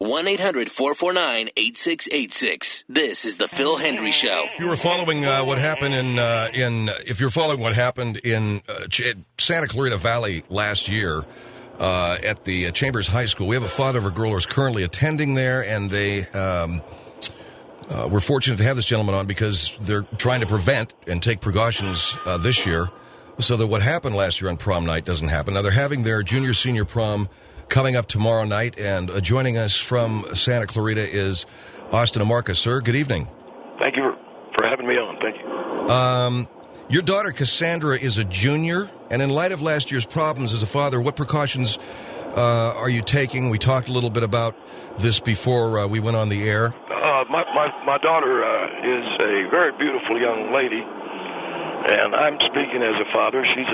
1-800-449-8686. This is the Phil Hendrie Show. If you were following what happened in Santa Clarita Valley last year at the Chambers High School, we have a father of a girl who's currently attending there, and they we're fortunate to have this gentleman on because they're trying to prevent and take precautions this year so that what happened last year on prom night doesn't happen. Now, they're having their junior-senior prom coming up tomorrow night, and joining us from Santa Clarita is Austin Amarka. Sir, good evening. Thank you for having me on. Thank you. Your daughter, Cassandra, is a junior, and in light of last year's problems as a father, what precautions are you taking? We talked a little bit about this before we went on the air. My daughter is a very beautiful young lady, and I'm speaking as a father. She's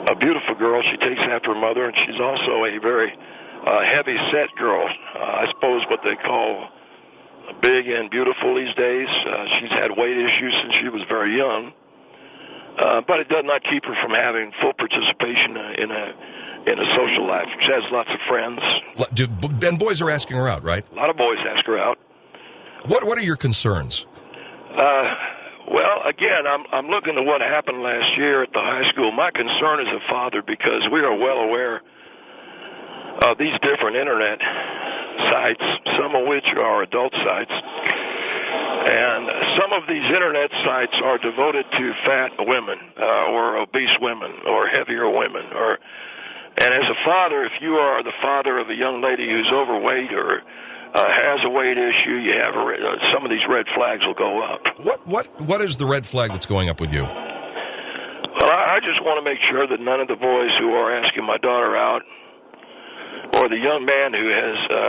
a beautiful girl. She takes after her mother, and she's also a very heavy-set girl. I suppose what they call big and beautiful these days. She's had weight issues since she was very young, but it does not keep her from having full participation in a social life. She has lots of friends. And boys are asking her out, right? A lot of boys ask her out. What are your concerns? Well, again, I'm looking at what happened last year at the high school. My concern as a father, because we are well aware of these different internet sites, some of which are adult sites, and some of these internet sites are devoted to fat women or obese women or heavier women. And as a father, if you are the father of a young lady who's overweight or has a weight issue, you have some of these red flags will go up. What is the red flag that's going up with you? Well, I just want to make sure that none of the boys who are asking my daughter out, or the young man who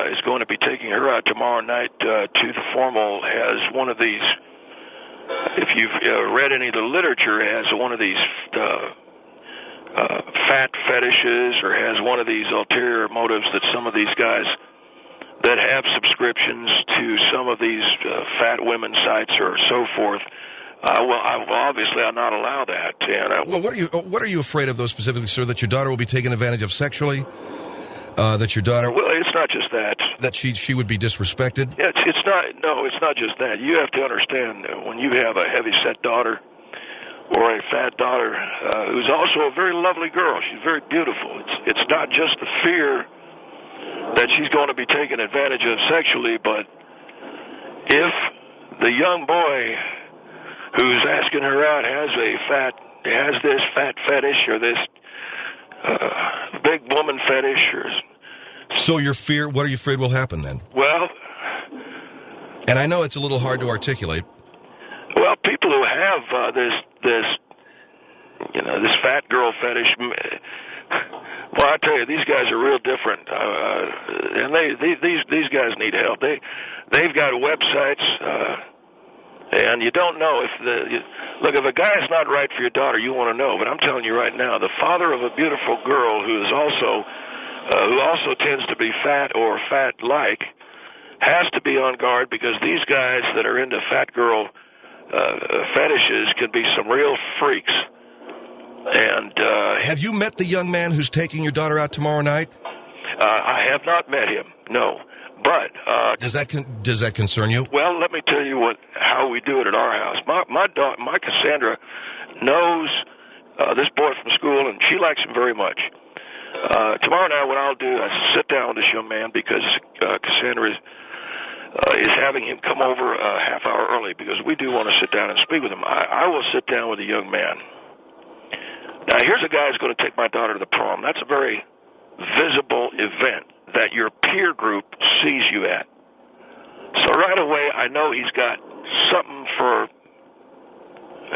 is going to be taking her out tomorrow night to the formal, has one of these. If you've read any of the literature, has one of these fat fetishes, or has one of these ulterior motives that some of these guys that have subscriptions to some of these fat women sites or so forth. Obviously, I'll not allow that. And what are you afraid of, those specifically, sir? That your daughter will be taken advantage of sexually? That your daughter? Well, it's not just that. That she would be disrespected? It's not. No, it's not just that. You have to understand when you have a heavy-set daughter or a fat daughter who's also a very lovely girl. She's very beautiful. It's not just the fear that she's going to be taken advantage of sexually, but if the young boy who's asking her out has this fat fetish or this big woman fetish, so what are you afraid will happen then? Well, and I know it's a little hard to articulate. Well, people who have this fat girl fetish. Well, I tell you, these guys are real different, and these guys need help. They've got websites, and you don't know if look, if a guy's not right for your daughter, you want to know. But I'm telling you right now, the father of a beautiful girl who also tends to be fat or fat-like has to be on guard, because these guys that are into fat girl fetishes can be some real freaks. And have you met the young man who's taking your daughter out tomorrow night? I have not met him, no. But does that concern you? Well, let me tell you how we do it at our house. My Cassandra knows this boy from school, and she likes him very much. Tomorrow night, what I'll do is sit down with this young man, because Cassandra is having him come over a half hour early, because we do want to sit down and speak with him. I will sit down with the young man. Now, here's a guy who's going to take my daughter to the prom. That's a very visible event that your peer group sees you at. So right away, I know he's got something for,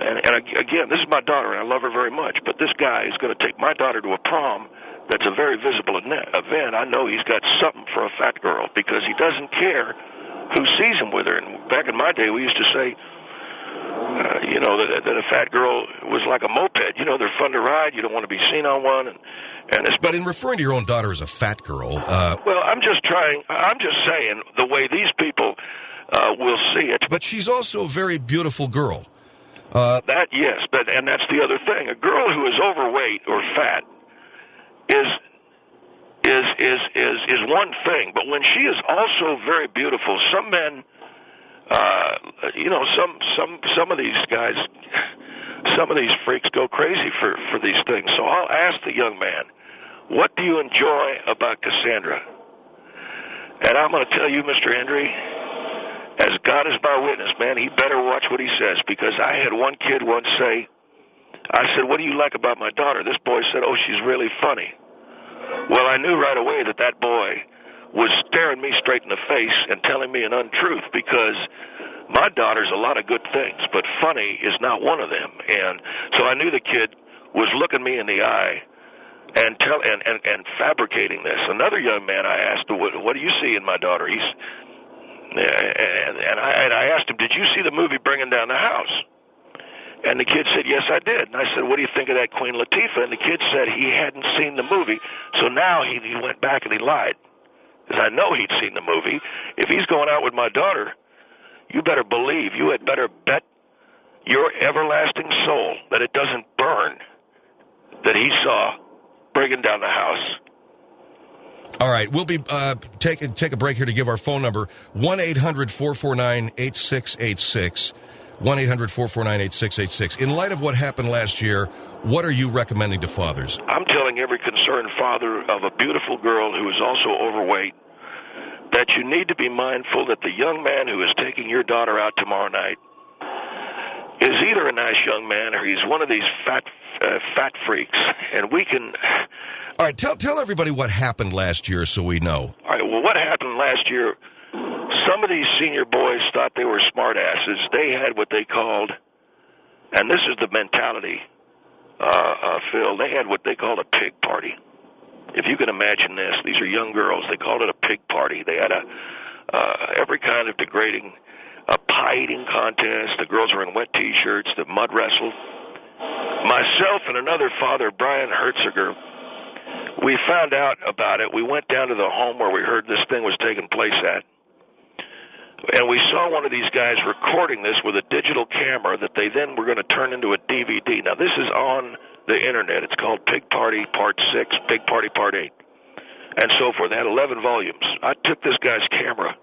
and again, this is my daughter, and I love her very much, but this guy is going to take my daughter to a prom that's a very visible event. I know he's got something for a fat girl, because he doesn't care who sees him with her. And back in my day, we used to say, that a fat girl was like a moped. They're fun to ride. You don't want to be seen on one. But in referring to your own daughter as a fat girl... well, I'm just saying the way these people will see it. But she's also a very beautiful girl. Yes, and that's the other thing. A girl who is overweight or fat is one thing, but when she is also very beautiful, some men, some of these guys, some of these freaks go crazy for these things. So I'll ask the young man, what do you enjoy about Cassandra? And I'm going to tell you, Mr. Hendrie, as God is my witness, man, he better watch what he says, because I had one kid once say, I said, what do you like about my daughter? This boy said, oh, she's really funny. Well, I knew right away that that boy was staring me straight in the face and telling me an untruth, because my daughter's a lot of good things, but funny is not one of them. And so I knew the kid was looking me in the eye and fabricating this. Another young man, I asked, what do you see in my daughter? And I asked him, did you see the movie Bringing Down the House? And the kid said, yes, I did. And I said, what do you think of that Queen Latifah? And the kid said he hadn't seen the movie. So now he went back and he lied, because I know he'd seen the movie. If he's going out with my daughter, you better believe, you had better bet your everlasting soul that it doesn't burn that he saw Bringing Down the House. All right, we'll be take a break here to give our phone number, 1-800-449-8686, 1-800-449-8686. In light of what happened last year, what are you recommending to fathers? I'm telling every concerned father of a beautiful girl who is also overweight that you need to be mindful that the young man who is taking your daughter out tomorrow night is either a nice young man or he's one of these fat freaks. And we can... All right, tell everybody what happened last year so we know. All right, well, what happened last year, some of these senior boys thought they were smart asses. They had what they called, and this is the mentality, Phil, they had what they called a pig party. If you can imagine this, these are young girls. They called it a pig party. They had every kind of degrading, a pie eating contest. The girls were in wet T-shirts. The mud wrestled. Myself and another father, Brian Hertziger, we found out about it. We went down to the home where we heard this thing was taking place at, and we saw one of these guys recording this with a digital camera that they then were going to turn into a DVD. Now, this is on the internet. It's called Pig Party Part 6, Pig Party Part 8, and so forth. They had 11 volumes. I took this guy's camera,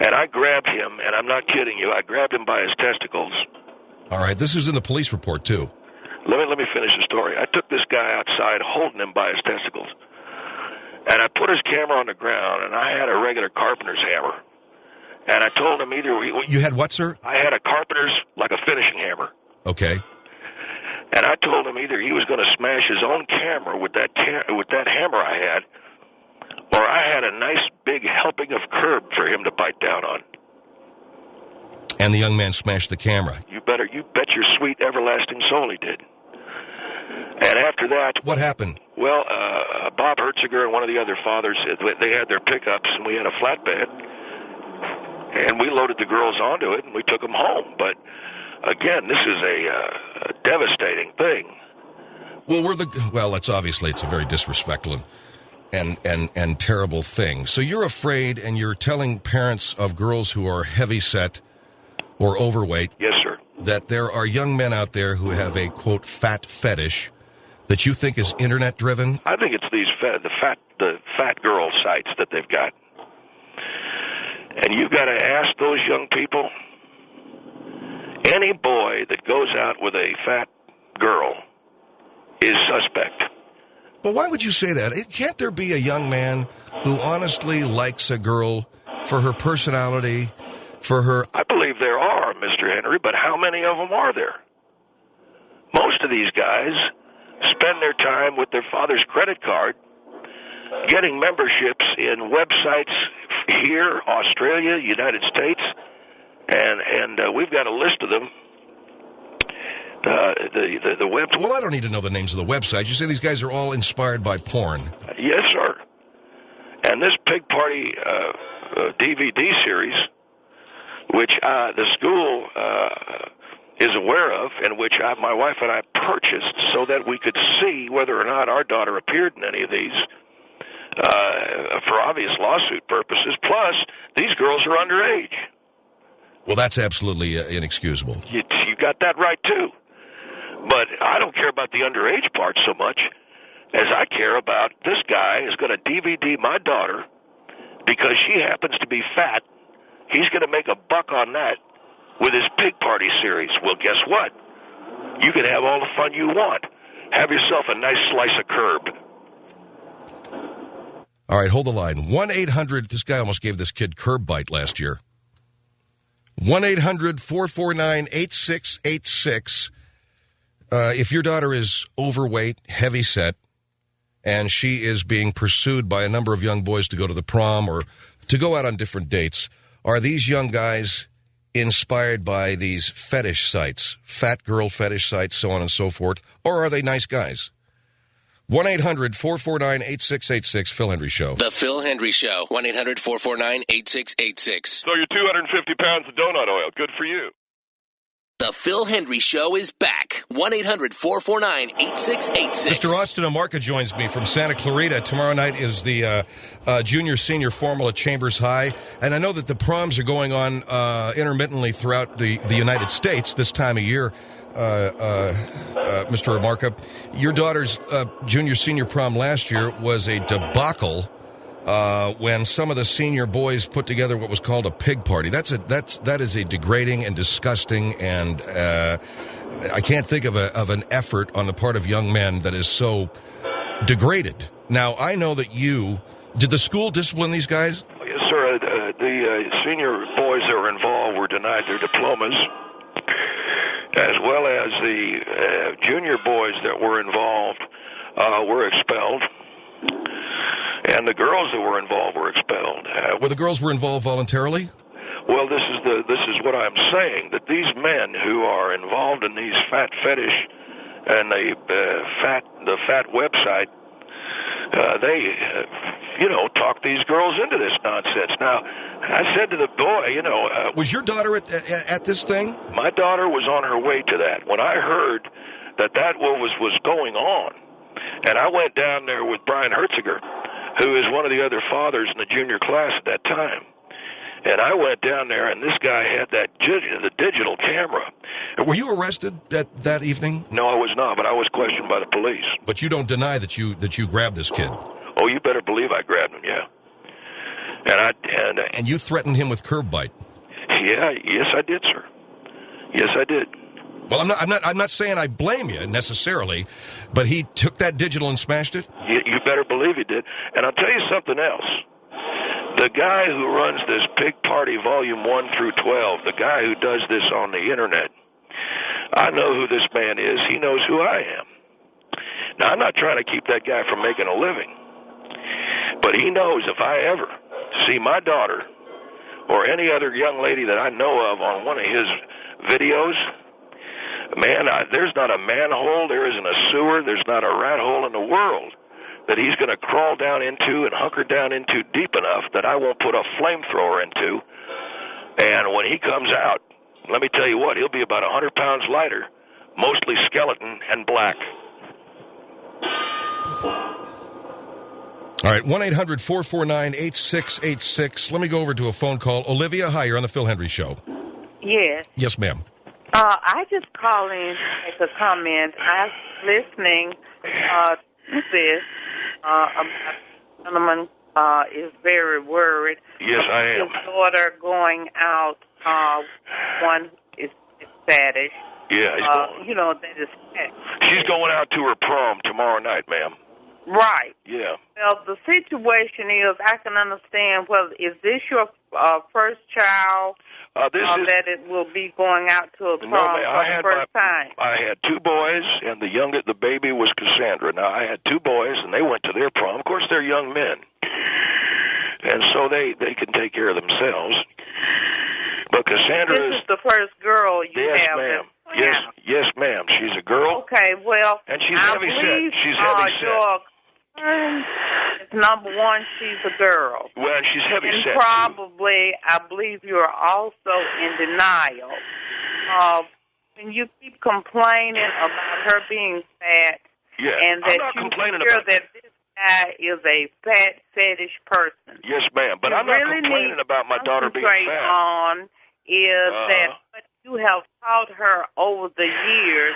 and I grabbed him, and I'm not kidding you, I grabbed him by his testicles. All right, this is in the police report, too. Let me finish the story. I took this guy outside holding him by his testicles, and I put his camera on the ground, and I had a regular carpenter's hammer. And I told him either... You had what, sir? I had a carpenter's, like a finishing hammer. Okay. And I told him either he was going to smash his own camera with that hammer I had, or I had a nice big helping of curb for him to bite down on. And the young man smashed the camera. You bet your sweet everlasting soul he did. And after that... What happened? Well, Bob Hertziger and one of the other fathers, they had their pickups, and we had a flatbed, and we loaded the girls onto it, and we took them home. But, again, this is a devastating thing. Well, it's a very disrespectful and terrible thing. So you're afraid, and you're telling parents of girls who are heavy-set or overweight... Yes, sir. ...that there are young men out there who have a, quote, fat fetish that you think is Internet-driven? I think it's the fat girl sites that they've got. And you've got to ask those young people, any boy that goes out with a fat girl is suspect. But why would you say that? Can't there be a young man who honestly likes a girl for her personality, for her... I believe there are, Mr. Hendrie, but how many of them are there? Most of these guys spend their time with their father's credit card, getting memberships in websites here, Australia, United States, and we've got a list of them. The web. Well, I don't need to know the names of the websites. You say these guys are all inspired by porn. Yes, sir. And this Pig Party DVD series, which the school is aware of, and which my wife and I purchased so that we could see whether or not our daughter appeared in any of these for obvious lawsuit purposes. Plus, these girls are underage. Well, that's absolutely inexcusable. You got that right, too. But I don't care about the underage part so much. as I care about this guy is going to DVD my daughter because she happens to be fat. He's going to make a buck on that with his pig party series. Well, guess what? You can have all the fun you want. Have yourself a nice slice of curb. All right, hold the line. 1-800, this guy almost gave this kid curb bite last year. 1-800-449-8686. If your daughter is overweight, heavyset, and she is being pursued by a number of young boys to go to the prom or to go out on different dates, are these young guys inspired by these fetish sites, fat girl fetish sites, so on and so forth, or are they nice guys? 1-800-449-8686, Phil Hendrie Show. The Phil Hendrie Show, 1-800-449-8686. So you're 250 pounds of donut oil. Good for you. The Phil Hendrie Show is back. 1-800-449-8686. Mr. Austin Amarka joins me from Santa Clarita. Tomorrow night is the junior-senior formal at Chambers High. And I know that the proms are going on intermittently throughout the United States this time of year, Mr. Amarka. Your daughter's junior-senior prom last year was a debacle when some of the senior boys put together what was called a pig party. That is a degrading and disgusting, and I can't think of an effort on the part of young men that is so degraded. Now, I know that did the school discipline these guys? Yes, sir. The senior boys that were involved were denied their diplomas, as well as the junior boys that were involved were expelled. And the girls that were involved were expelled. Well, the girls were involved voluntarily? Well, this is what I'm saying, that these men who are involved in these fat fetish and the fat website, they talk these girls into this nonsense. Now, I said to the boy, was your daughter at this thing? My daughter was on her way to that. When I heard that was going on, and I went down there with Brian Hertziger, who is one of the other fathers in the junior class at that time. And I went down there, and this guy had the digital camera. Were you arrested that evening? No, I was not, but I was questioned by the police. But you don't deny that you grabbed this kid? Oh, you better believe I grabbed him, yeah. And you threatened him with curb bite? Yeah, yes, I did, sir. Yes, I did. Well, I'm not saying I blame you necessarily, but he took that digital and smashed it? You better believe he did. And I'll tell you something else. The guy who runs this Pig Party Volume 1 through 12, the guy who does this on the Internet, I know who this man is. He knows who I am. Now, I'm not trying to keep that guy from making a living, but he knows if I ever see my daughter or any other young lady that I know of on one of his videos, man, there's not a manhole, there isn't a sewer, there's not a rat hole in the world that he's going to crawl down into and hunker down into deep enough that I won't put a flamethrower into. And when he comes out, let me tell you what, he'll be about 100 pounds lighter, mostly skeleton and black. All right, 1-800-449-8686. Let me go over to a phone call. Olivia, hi, you're on the Phil Hendrie Show. Yes. Yes, ma'am. I just call in to make a comment. I was listening to this. A gentleman is very worried. Yes, I am. His daughter going out, one is fetish. Yeah, he's going. That is fetish. She's going out to her prom tomorrow night, ma'am. Right. Yeah. Well, the situation is, I can understand, is this your first child? That it will be going out to a prom for the first time. I had two boys, and the baby was Cassandra. Now, I had two boys, and they went to their prom. Of course, they're young men, and so they can take care of themselves. But Cassandra is the first girl you yes, have. Ma'am. Yes, ma'am. She's a girl. Okay, well, and she's heavy set. She's heavy set. Number one, she's a girl. Well, she's heavy set. And probably, I believe you're also in denial. When you keep complaining about her being fat, and that I'm not complaining you about that this guy is a fat fetish person. Yes, ma'am. But I'm not complaining about my daughter being fat. On is that what you have taught her over the years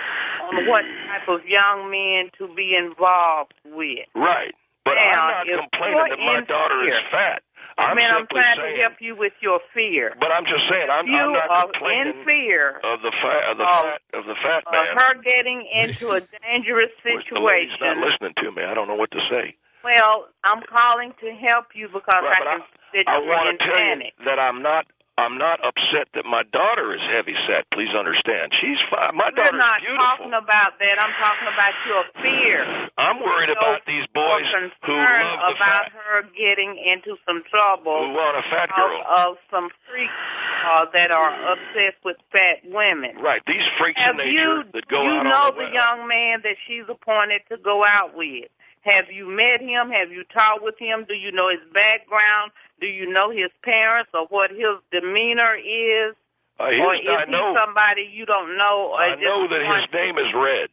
on what type of young men to be involved with. Right. But Now, I'm not complaining that my daughter is fat. I'm trying saying, to help you with your fear. But I'm just saying, I'm not complaining in fear of the fat man. Her getting into a dangerous situation. The lady's not listening to me. I don't know what to say. Well, I'm calling to help you because I can see that you're want in to tell panic. you that I'm not upset that my daughter is heavy set. Please understand. She's fine. My daughter's beautiful. We're not talking about that. I'm talking about your fear. I'm worried about these boys who love the about fat. her getting into some trouble. Who want a fat girl. Of some freaks that are obsessed with fat women. Right. These freaks in nature that go out on the You know the young man that she's appointed to go out with. Have you met him? Have you talked with him? Do you know his background? Do you know his parents or what his demeanor is? Or is he somebody you don't know? I know that his name is Red.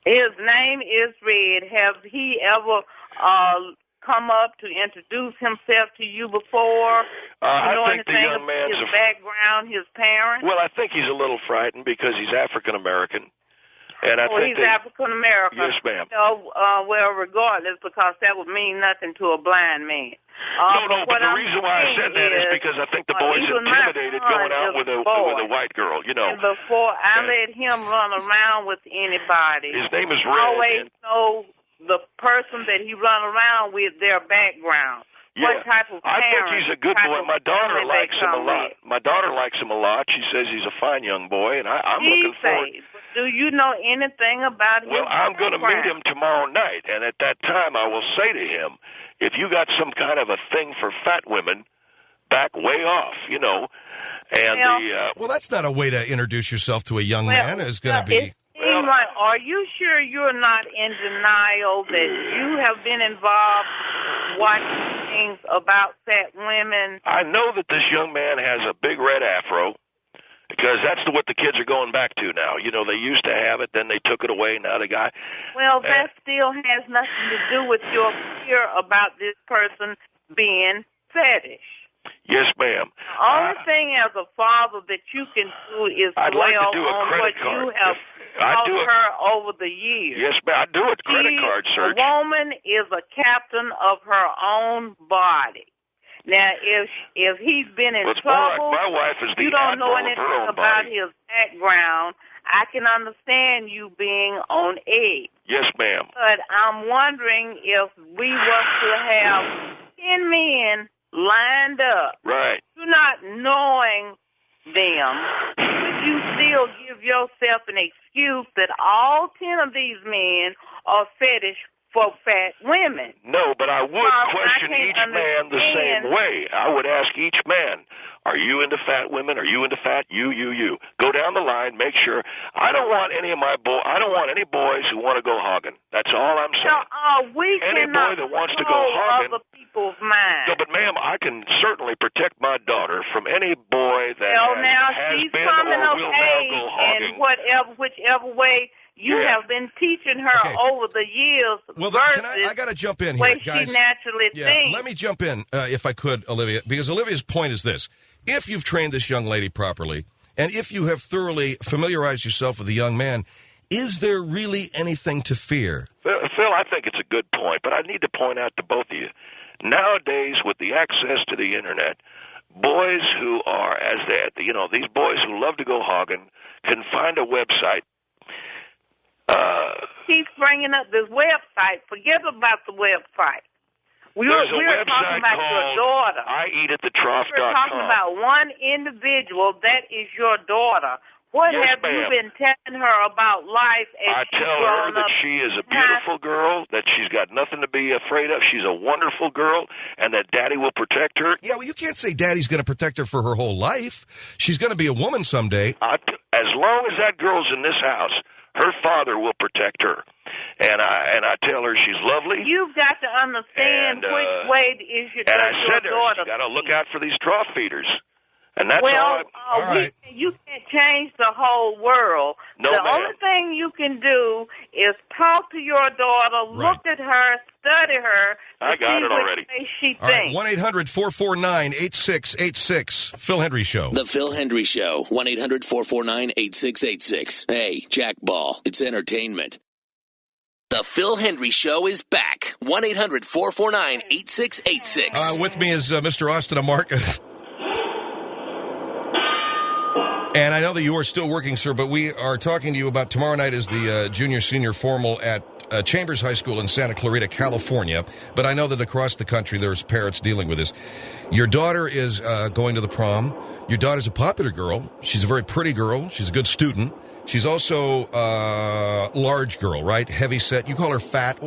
His name is Red. Have he ever come up to introduce himself to you before? I think the young man's his background, his parents? Well, I think he's a little frightened because he's African American. And I think he's African American. Yes, ma'am. No, well, regardless, because that would mean nothing to a blind man. But the reason why I said that is because I think the boy's intimidated going out with a white girl, you know. And before I let him run around with anybody, his name is Red. I always know the person that he run around with, their background. Yeah. What type of I think he's a good boy. My daughter likes him a lot. My daughter likes him a lot. She says he's a fine young boy, and I'm looking forward. Do you know anything about him? Well, I'm going to meet him tomorrow night, and at that time I will say to him, if you got some kind of a thing for fat women, back way off, you know. And well, that's not a way to introduce yourself to a young man. It's going to be. Are you sure you're not in denial that you have been involved watching things about fat women? I know that this young man has a big red afro because that's what the kids are going back to now. You know, they used to have it, then they took it away, now the guy... Well, that still has nothing to do with your fear about this person being fetish. Yes, ma'am. The only thing as a father that you can do is dwell on what you have taught her over the years. Yes, ma'am. I do a credit card search. A woman is a captain of her own body. Now, if he's been in trouble, my wife is the you don't know admiral of her anything own about body. his background, I can understand you being on edge. Yes, ma'am. But I'm wondering if we were to have 10 men lined up, right? You're not knowing them, would you still give yourself an excuse that all 10 of these men are fetish for fat women? No, but I would question each man the same way. I would ask each man, are you into fat women? Are you into fat? You. Go down the line, make sure. I don't want any boys who want to go hogging. That's all I'm saying. Any boy that wants to go hogging. Other people's minds. No, but ma'am, I can certainly protect my daughter from any boy that has been or will now go hogging. And whichever way you have been teaching her over the years. Well, I got to jump in here, guys. She naturally thinks. Let me jump in, if I could, Olivia, because Olivia's point is this. If you've trained this young lady properly, and if you have thoroughly familiarized yourself with the young man, is there really anything to fear? Phil, I think it's a good point, but I need to point out to both of you, nowadays with the access to the Internet, boys who are, these boys who love to go hogging can find a website. She's bringing up this website. Forget about the website. We're talking about your daughter. IEatAtTheTrough.com. We're talking about one individual. That is your daughter. What have you been telling her about life as she's grown up? I tell her that she is a beautiful girl, that she's got nothing to be afraid of. She's a wonderful girl, and that Daddy will protect her. Yeah, well, you can't say Daddy's going to protect her for her whole life. She's going to be a woman someday. As long as that girl's in this house, her father will protect her. And I tell her she's lovely. You've got to understand which way is your daughter. And I said to her, you got to look out for these trough feeders. And that's all. All right. You can't change the whole world. No, the ma'am. only thing you can do is talk to your daughter, look at her, study her. I got it already. Way she All right, 1-800-449-8686. Phil Hendrie Show. The Phil Hendrie Show. 1-800-449-8686. Hey, Jack Ball. It's entertainment. The Phil Hendrie Show is back. 1-800-449-8686. With me is Mr. Austin Amarka. And I know that you are still working, sir, but we are talking to you about tomorrow night is the junior-senior formal at Chambers High School in Santa Clarita, California. But I know that across the country there's parents dealing with this. Your daughter is going to the prom. Your daughter's a popular girl. She's a very pretty girl. She's a good student. She's also a large girl, right? Heavy set. You call her fat.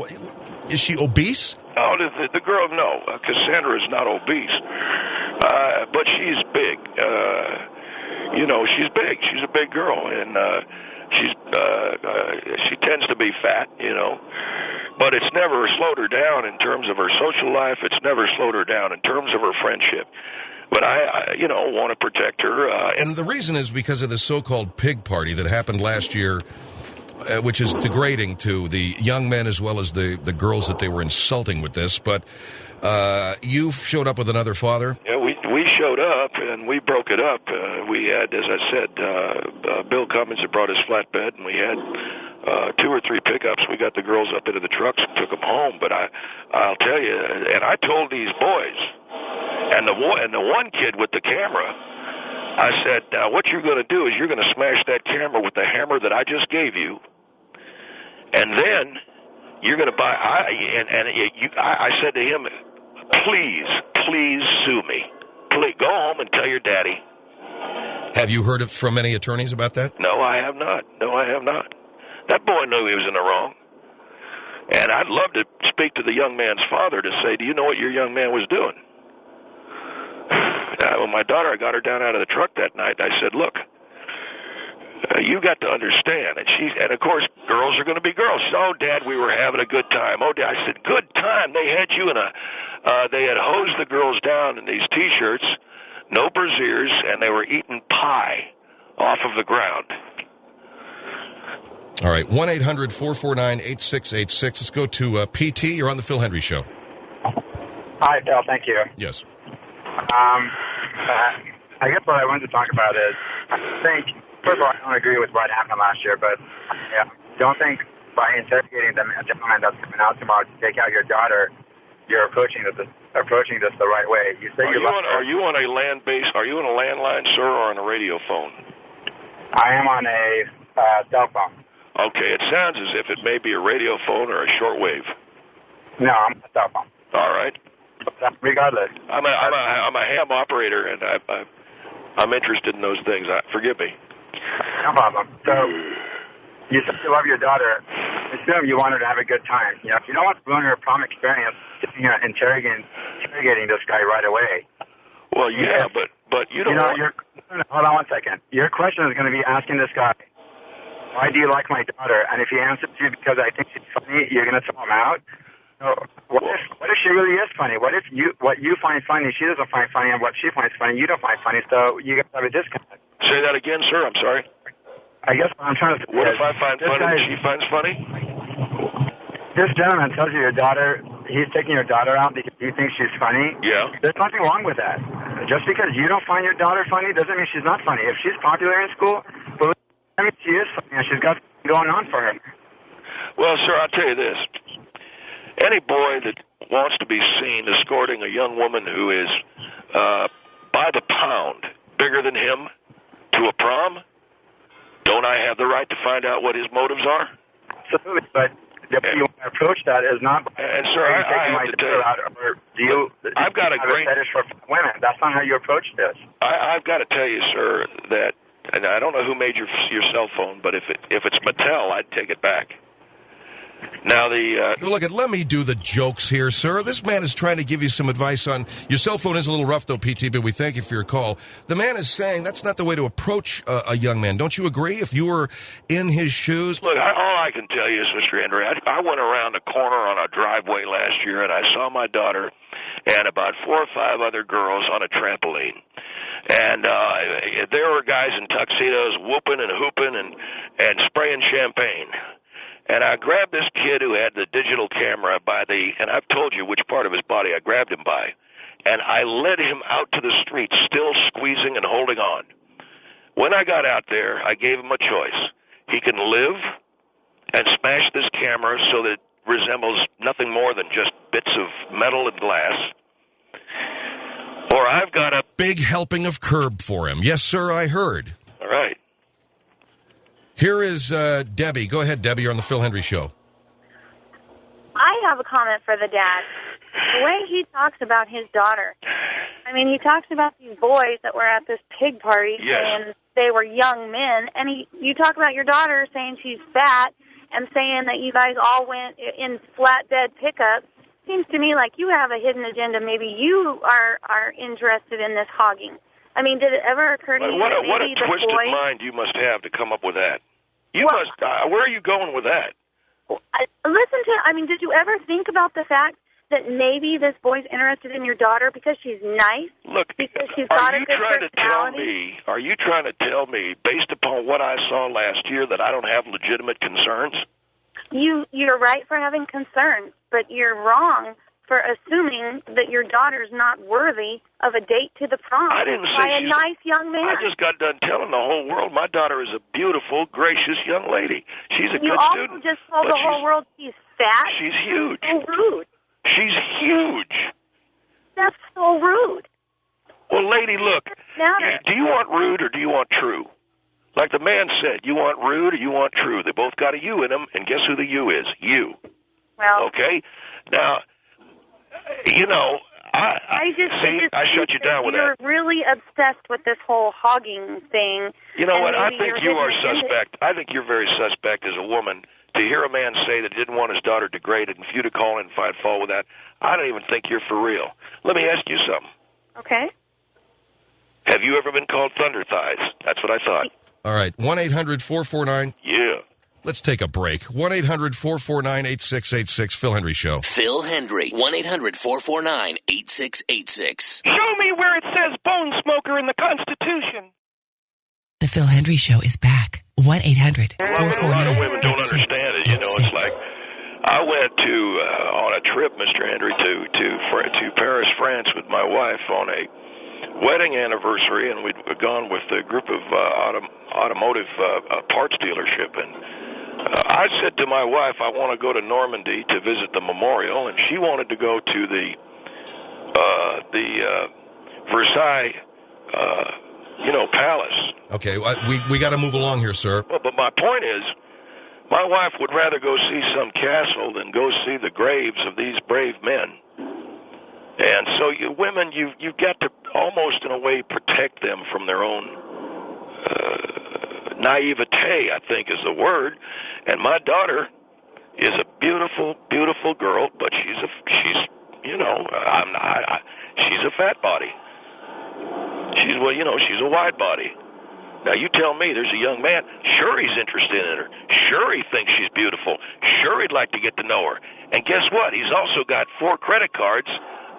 Is she obese? Oh, the girl, no. Cassandra is not obese. But she's big. She's big. She's a big girl, and she tends to be fat, but it's never slowed her down in terms of her social life. It's never slowed her down in terms of her friendship. But I want to protect her. And the reason is because of the so-called pig party that happened last year, which is degrading to the young men as well as the girls that they were insulting with this. But you showed up with another father? Yeah, we showed up, and we broke it up. We had, as I said, Bill Cummins had brought his flatbed, and we had 2 or 3 pickups. We got the girls up into the trucks and took them home. But I'll tell you, and I told these boys, and the one kid with the camera, I said, what you're going to do is you're going to smash that camera with the hammer that I just gave you, and then you're going to buy. I said to him, please sue me. Please go home and tell your daddy. Have you heard from any attorneys about that? No, I have not. That boy knew he was in the wrong. And I'd love to speak to the young man's father to say, do you know what your young man was doing? When my daughter, I got her down out of the truck that night, I said, look, you got to understand. And of course, girls are going to be girls. She said, oh, Dad, we were having a good time. Oh, Dad. I said, good time. They had you they had hosed the girls down in these T-shirts, no brassieres, and they were eating pie off of the ground. All right, 1-800-449-8686. Let's go to PT. You're on the Phil Hendrie Show. Hi, Phil. Thank you. Yes. I guess what I wanted to talk about is, I think, first of all, I don't agree with what happened last year, but don't think by interrogating the gentleman that's coming out tomorrow to take out your daughter, you're approaching this the right way. You say are you on a land base? Are you on a landline, sir, or on a radio phone? I am on a cell phone. Okay, it sounds as if it may be a radio phone or a shortwave. No, I'm on a cell phone. All right. Regardless, I'm a ham operator, and I'm interested in those things. Forgive me. No problem. So you said you love your daughter. Assume you want her to have a good time. If you don't want to ruin her prom experience, interrogating this guy right away. Well, yeah, but you don't. Hold on one second. Your question is going to be asking this guy, why do you like my daughter? And if he answers you because I think she's funny, you're going to throw him out. So what if she really is funny? What if what you find funny, she doesn't find funny, and what she finds funny, you don't find funny? So you guys have a disconnect. Say that again, sir. I'm sorry. I guess what I'm trying to say what is, if I find funny and she finds funny? This gentleman tells you he's taking your daughter out because he thinks she's funny. Yeah. There's nothing wrong with that. Just because you don't find your daughter funny doesn't mean she's not funny. If she's popular in school, she is funny and she's got something going on for her. Well, sir, I'll tell you this. Any boy that wants to be seen escorting a young woman who is by the pound bigger than him to a prom, don't I have the right to find out what his motives are? Absolutely, but the way you want to approach that is not by sir, I have to tell you, I've got a great fetish for women. That's not how you approach this. I've got to tell you, sir, that, and I don't know who made your cell phone, but if it's Mattel, I'd take it back. Now let me do the jokes here, sir. This man is trying to give you some advice on your cell phone is a little rough, though, PT, but we thank you for your call. The man is saying that's not the way to approach a young man. Don't you agree? If you were in his shoes. Look, all I can tell you is, Mr. Hendrie, I went around the corner on a driveway last year, and I saw my daughter, and about 4 or 5 other girls on a trampoline. And there were guys in tuxedos whooping and hooping and spraying champagne. And I grabbed this kid who had the digital camera and I've told you which part of his body I grabbed him by, and I led him out to the street, still squeezing and holding on. When I got out there, I gave him a choice. He can live and smash this camera so that it resembles nothing more than just bits of metal and glass, or I've got a big helping of curb for him. Yes, sir, I heard. All right. Here is Debbie. Go ahead, Debbie. You're on the Phil Hendrie Show. I have a comment for the dad. The way he talks about his daughter. I mean, he talks about these boys that were at this pig party, and they were young men. And you talk about your daughter saying she's fat and saying that you guys all went in flatbed pickups. Seems to me like you have a hidden agenda. Maybe you are interested in this hogging. I mean, did it ever occur to you that maybe what a twisted mind you must have to come up with that. Where are you going with that? Did you ever think about the fact that maybe this boy's interested in your daughter because she's nice? Look, because she's got a good personality? Are you trying to tell me, based upon what I saw last year, that I don't have legitimate concerns? You're right for having concerns, but you're wrong for assuming that your daughter's not worthy of a date to the prom by a nice young man. I just got done telling the whole world my daughter is a beautiful, gracious young lady. She's a good student. You also just told the whole world she's fat. She's huge. So rude. She's huge. That's so rude. Well, lady, look, do you want rude or do you want true? Like the man said, you want rude or you want true. They both got a U in them, and guess who the U is? You. Well, okay? Now, I shut you down with that. You're really obsessed with this whole hogging thing. You know what? I think you are suspect. I think you're very suspect as a woman to hear a man say that he didn't want his daughter degraded and for you to call in and find fault with that. I don't even think you're for real. Let me ask you something. Okay. Have you ever been called thunder thighs? That's what I thought. All right. 1-800-449. Yeah. Let's take a break. 1-800-449-8686. Phil Hendrie Show. Phil Hendrie. 1-800-449-8686. Show me where it says bone smoker in the Constitution. The Phil Hendrie Show is back. 1-800-449-8686. A lot of women don't understand it. It's like I went on a trip, Mr. Hendrie, to Paris, France with my wife on a wedding anniversary, and we'd gone with a group of automotive parts dealership. And I said to my wife, I want to go to Normandy to visit the memorial, and she wanted to go to the Versailles, palace. Okay, we got to move along here, sir. Well, but my point is, my wife would rather go see some castle than go see the graves of these brave men. And so you women, you've got to almost in a way protect them from their own naivete, I think is the word. And my daughter is a beautiful, beautiful girl, but she's a fat body. She's a wide body. Now you tell me there's a young man, sure he's interested in her. Sure he thinks she's beautiful. Sure he'd like to get to know her. And guess what? He's also got 4 credit cards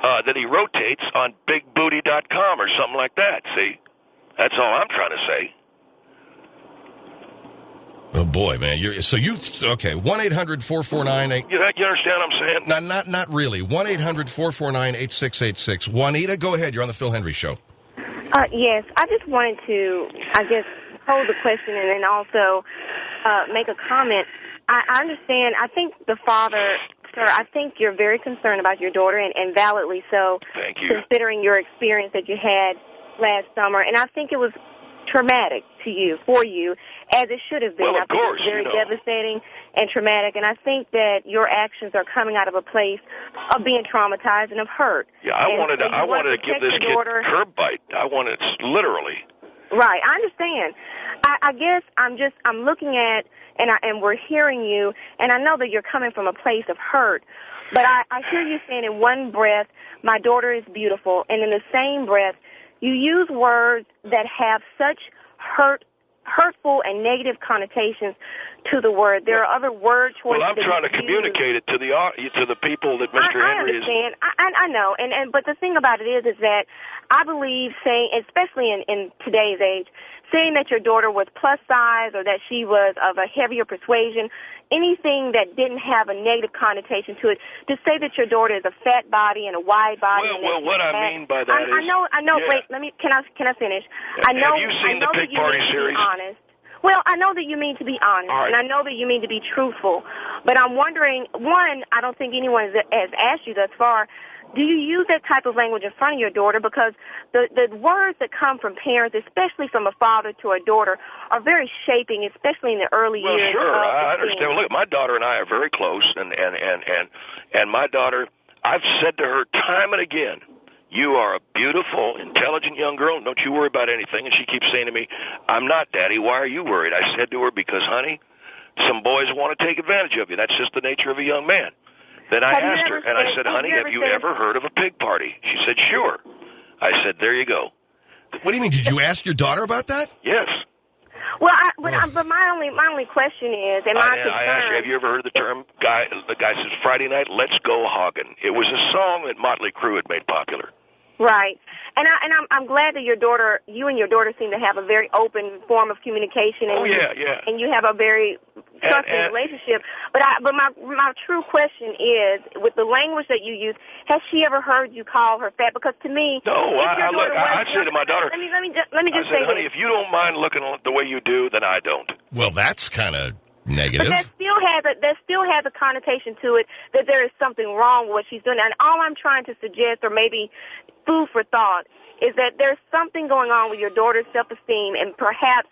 that he rotates on bigbooty.com or something like that, see? That's all I'm trying to say. Oh, boy, man. Okay, 1-800-449... You understand what I'm saying? Not really. 1-800-449-8686. Juanita, go ahead. You're on the Phil Hendrie Show. Yes, I just wanted to, hold the question and then also make a comment. I understand. I think the father... Sir, I think you're very concerned about your daughter, and validly so. Thank you. Considering your experience that you had last summer. And I think it was traumatic for you, as it should have been. Well, of course, it was very devastating and traumatic. And I think that your actions are coming out of a place of being traumatized and of hurt. Yeah, I wanted to give this kid a curb bite. I wanted it literally. Right, I understand. I guess I'm looking at, and we're hearing you, and I know that you're coming from a place of hurt, but I hear you saying in one breath, my daughter is beautiful, and in the same breath, you use words that have such hurtful and negative connotations to the word. There are other word choices. Well, I'm trying to communicate it to the people that Mr. Hendrie is. I understand. I know. But the thing about it is that I believe saying, especially in today's age, saying that your daughter was plus size or that she was of a heavier persuasion, anything that didn't have a negative connotation to it, to say that your daughter is a fat body and a wide body. Well, what I mean by that is, I know. Yeah. Wait, can I finish? Have you seen the Pig Party series? Honest. Well, I know that you mean to be honest, right. and I know that you mean to be truthful. But I'm wondering, one, I don't think anyone has asked you thus far, do you use that type of language in front of your daughter? Because the words that come from parents, especially from a father to a daughter, are very shaping, especially in the early years. Well, sure, I understand. Look, my daughter and I are very close, and my daughter, I've said to her time and again, you are a beautiful, intelligent young girl. Don't you worry about anything. And she keeps saying to me, I'm not, Daddy. Why are you worried? I said to her, because, honey, some boys want to take advantage of you. That's just the nature of a young man. Then I asked her, and I said, honey, have you ever heard of a pig party? She said, sure. I said, there you go. What do you mean? Did you ask your daughter about that? Yes. Well, but my only question is, and I asked her, have you ever heard of the term? The guy says, Friday night, let's go hogging. It was a song that Motley Crue had made popular. Right. And I'm glad that you and your daughter seem to have a very open form of communication. And and you have a very trusting relationship. But my true question is, with the language that you use, has she ever heard you call her fat? Because to me, no. I say to my daughter, let me just say, honey, if you don't mind looking the way you do, then I don't. Well, that's kind of negative. But that still has a connotation to it that there is something wrong with what she's doing. And all I'm trying to suggest, or maybe food for thought, is that there's something going on with your daughter's self-esteem, and perhaps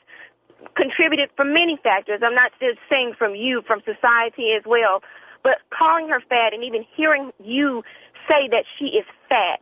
contributed from many factors. I'm not just saying from you, from society as well, but calling her fat and even hearing you say that she is fat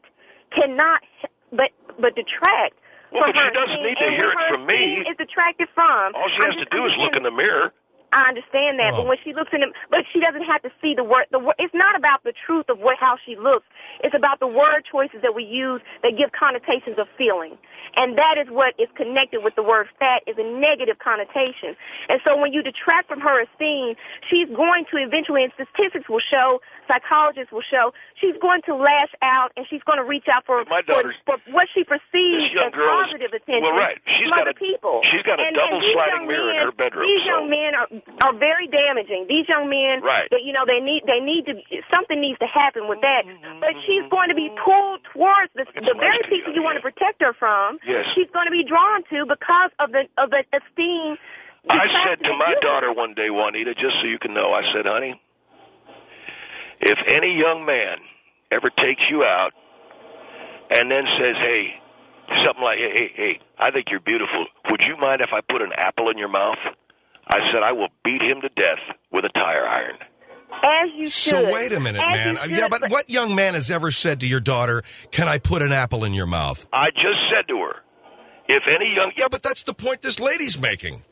cannot but detract. Well, but she doesn't need to hear it from me. It's attracted from. All she has to do is look in the mirror. I understand that, but when she looks in them, but she doesn't have to see the word. It's not about the truth of how she looks. It's about the word choices that we use that give connotations of feeling, and that is what is connected with the word fat, is a negative connotation. And so when you detract from her esteem, she's going to eventually, and statistics will show, psychologists will show, she's going to lash out and she's going to reach out for what she perceives as positive attention from other people. She's got a double sliding mirror in her bedroom. These young men are very damaging. These young men, they need to, something needs to happen with that. But she's going to be pulled towards the very people you want to protect her from. Yes. She's going to be drawn to because of the esteem. I said to my daughter one day, Juanita, just so you can know, I said, honey, if any young man ever takes you out and then says, hey, something like, hey, I think you're beautiful, would you mind if I put an apple in your mouth? I said, I will beat him to death with a tire iron. As you should. So wait a minute, man. Yeah, but what young man has ever said to your daughter, can I put an apple in your mouth? I just said to her, if any young... Yeah, but that's the point this lady's making.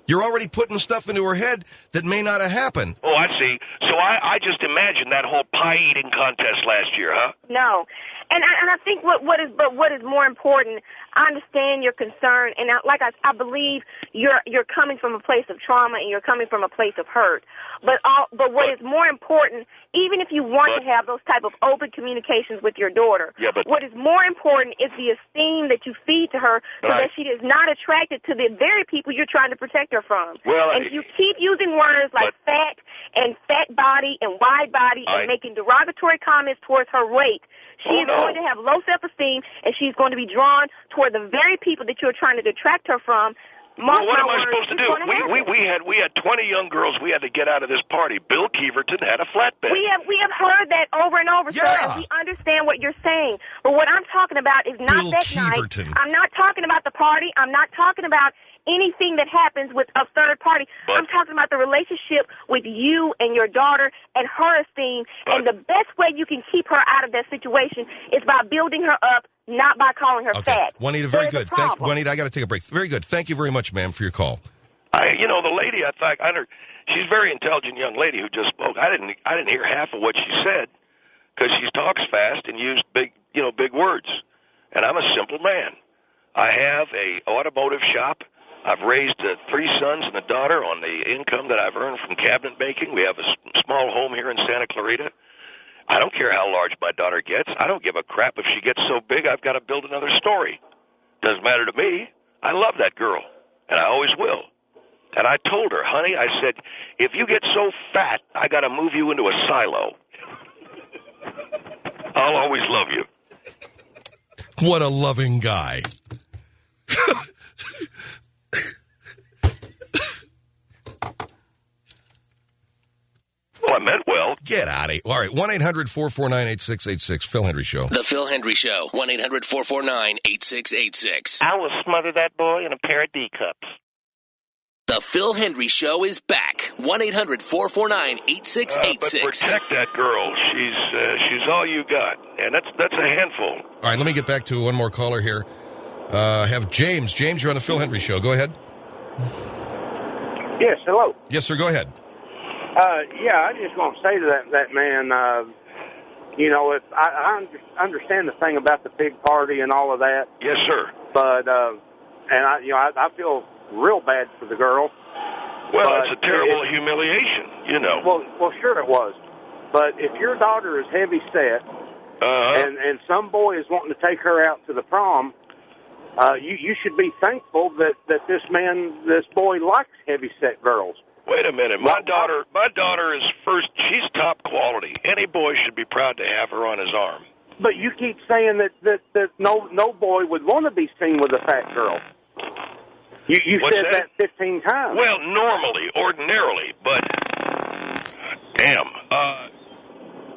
You're already putting stuff into her head that may not have happened. Oh, I see. So I just imagined that whole pie-eating contest last year, huh? No. And I think what is more important, I understand your concern, and I believe you're coming from a place of trauma and you're coming from a place of hurt. But what is more important, even if you want to have those type of open communications with your daughter, what is more important is the esteem that you feed to her, so that she is not attracted to the very people you're trying to protect her from. Well, and if you keep using words like fat and fat body and wide body and making derogatory comments towards her weight, she is going to have low self-esteem, and she's going to be drawn toward the very people that you're trying to detract her from. Well, what am I supposed to do? We had 20 young girls we had to get out of this party. Bill Keeverton had a flatbed. We have heard that over and over, sir, and we understand what you're saying. But what I'm talking about is not that night. I'm not talking about the party. I'm not talking about anything that happens with a third party. I'm talking about the relationship with you and your daughter and her esteem. And the best way you can keep her out of that situation is by building her up, not by calling her fat. Juanita, very good. Juanita, I got to take a break. Very good. Thank you very much, ma'am, for your call. The lady, she's a very intelligent young lady who just spoke. I didn't hear half of what she said because she talks fast and used big words. And I'm a simple man. I have a automotive shop I've raised 3 sons and a daughter on the income that I've earned from cabinet making. We have a small home here in Santa Clarita. I don't care how large my daughter gets. I don't give a crap if she gets so big I've got to build another story. Doesn't matter to me. I love that girl, and I always will. And I told her, honey, I said, if you get so fat, I got to move you into a silo. I'll always love you. What a loving guy. Well, I meant well. Get out of here. All right, 1-800-449-8686, Phil Hendrie Show. The Phil Hendrie Show, 1-800-449-8686. I will smother that boy in a pair of D-cups. The Phil Hendrie Show is back. 1-800-449-8686. But protect that girl. She's all you got, and that's a handful. All right, let me get back to one more caller here. Have James. James, you're on the Phil Hendrie Show. Go ahead. Yes, hello. Yes, sir, go ahead. Yeah, I just want to say to that man, if I understand the thing about the pig party and all of that. Yes, sir. But I feel real bad for the girl. Well, it's a terrible humiliation, Well, sure it was. But if your daughter is heavy set, and some boy is wanting to take her out to the prom, you should be thankful that this boy likes heavy set girls. Wait a minute. My daughter is first. She's top quality. Any boy should be proud to have her on his arm. But you keep saying that no boy would want to be seen with a fat girl. You said that 15 times. Well, normally, ordinarily, but damn.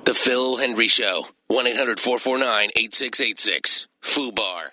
The Phil Hendrie Show, 1-800-449-8686. FUBAR.